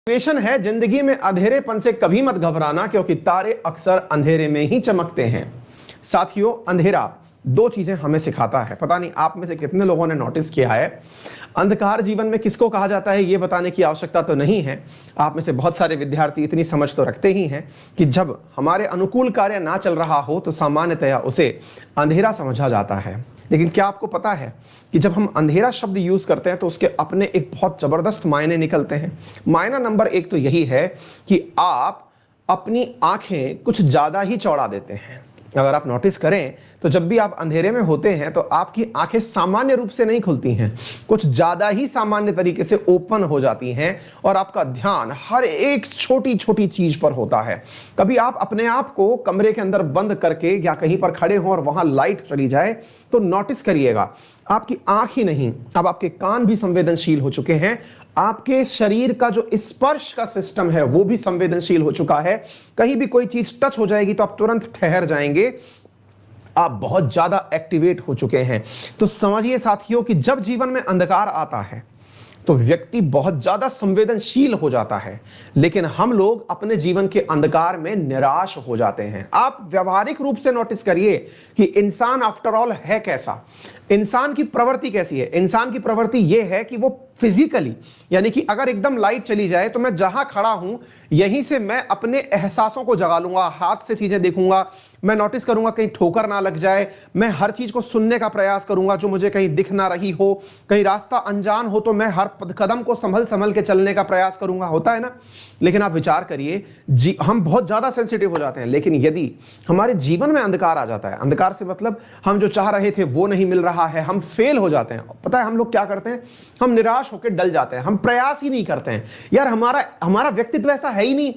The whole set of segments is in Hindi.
मोटिवेशन है, जिंदगी में अंधेरेपन से कभी मत घबराना, क्योंकि तारे अक्सर अंधेरे में ही चमकते हैं। साथियों, अंधेरा दो चीजें हमें सिखाता है। पता नहीं आप में से कितने लोगों ने नोटिस किया है। अंधकार जीवन में किसको कहा जाता है ये बताने की आवश्यकता तो नहीं है। आप में से बहुत सारे विद्यार्थी इतनी समझ तो रखते ही हैं कि जब हमारे अनुकूल कार्य ना चल रहा हो तो सामान्यतया उसे अंधेरा समझा जाता है। लेकिन क्या आपको पता है कि जब हम अंधेरा शब्द यूज करते हैं तो उसके अपने एक बहुत जबरदस्त मायने निकलते हैं। मायना नंबर एक तो यही है कि आप अपनी आंखें कुछ ज्यादा ही चौड़ा देते हैं। अगर आप नोटिस करें तो जब भी आप अंधेरे में होते हैं तो आपकी आंखें सामान्य रूप से नहीं खुलती हैं, कुछ ज्यादा ही सामान्य तरीके से ओपन हो जाती हैं और आपका ध्यान हर एक छोटी छोटी चीज पर होता है। कभी आप अपने आप को कमरे के अंदर बंद करके या कहीं पर खड़े हों और वहां लाइट चली जाए तो नोटिस करिएगा, आपकी आंख ही नहीं, अब आपके कान भी संवेदनशील हो चुके हैं। आपके शरीर का जो स्पर्श का सिस्टम है वो भी संवेदनशील हो चुका है। कहीं भी कोई चीज टच हो जाएगी तो आप तुरंत ठहर जाएंगे, आप बहुत ज्यादा एक्टिवेट हो चुके हैं। तो समझिए साथियों कि जब जीवन में अंधकार आता है तो व्यक्ति बहुत ज्यादा संवेदनशील हो जाता है, लेकिन हम लोग अपने जीवन के अंधकार में निराश हो जाते हैं। आप व्यवहारिक रूप से नोटिस करिए कि इंसान आफ्टर ऑल है कैसा, इंसान की प्रवृत्ति कैसी है। इंसान की प्रवृत्ति यह है कि वो फिजिकली, यानी कि अगर एकदम लाइट चली जाए तो मैं जहां खड़ा हूं यहीं से मैं अपने एहसासों को जगा लूंगा, हाथ से चीजें देखूंगा, मैं नोटिस करूंगा कहीं ठोकर ना लग जाए, मैं हर चीज को सुनने का प्रयास करूंगा जो मुझे कहीं दिख ना रही हो, कहीं रास्ता अनजान हो तो मैं हर कदम को संभल संभल के चलने का प्रयास करूंगा, होता है ना। लेकिन आप विचार करिए, हम बहुत ज्यादा सेंसिटिव हो जाते हैं, लेकिन यदि हमारे जीवन में अंधकार आ जाता है, अंधकार से मतलब हम जो चाह रहे थे वो नहीं मिल रहा है, हम फेल हो जाते हैं, पता है हम लोग क्या करते हैं, हम निराश होकर डल जाते हैं, हम प्रयास ही नहीं करते हैं। यार हमारा व्यक्तित्व ऐसा है ही नहीं,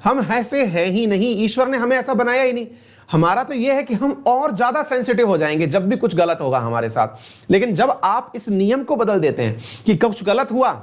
हम ऐसे हैं ही नहीं, ईश्वर ने हमें ऐसा बनाया ही नहीं। हमारा तो यह है कि हम और ज्यादा सेंसिटिव हो जाएंगे जब भी कुछ गलत होगा हमारे साथ। लेकिन जब आप इस नियम को बदल देते हैं कि कुछ गलत हुआ,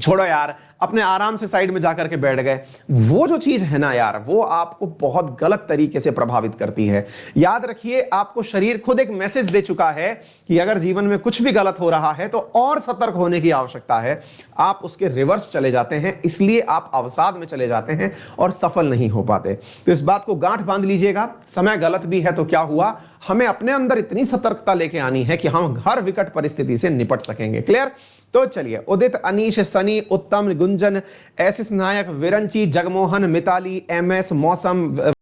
छोड़ो यार, अपने आराम से साइड में जाकर के बैठ गए, वो जो चीज है ना यार, वो आपको बहुत गलत तरीके से प्रभावित करती है। याद रखिए, आपको शरीर खुद एक मैसेज दे चुका है कि अगर जीवन में कुछ भी गलत हो रहा है तो और सतर्क होने की आवश्यकता है। आप उसके रिवर्स चले जाते हैं, इसलिए आप अवसाद में चले जाते हैं और सफल नहीं हो पाते। तो इस बात को गांठ बांध लीजिएगा, समय गलत भी है तो क्या हुआ, हमें अपने अंदर इतनी सतर्कता लेके आनी है कि हम हर विकट परिस्थिति से निपट सकेंगे। क्लियर? तो चलिए, उदित, अनीश, सनी, उत्तम, गुंजन, एसिस नायक, विरंची, जगमोहन, मिताली, एमएस, मौसम,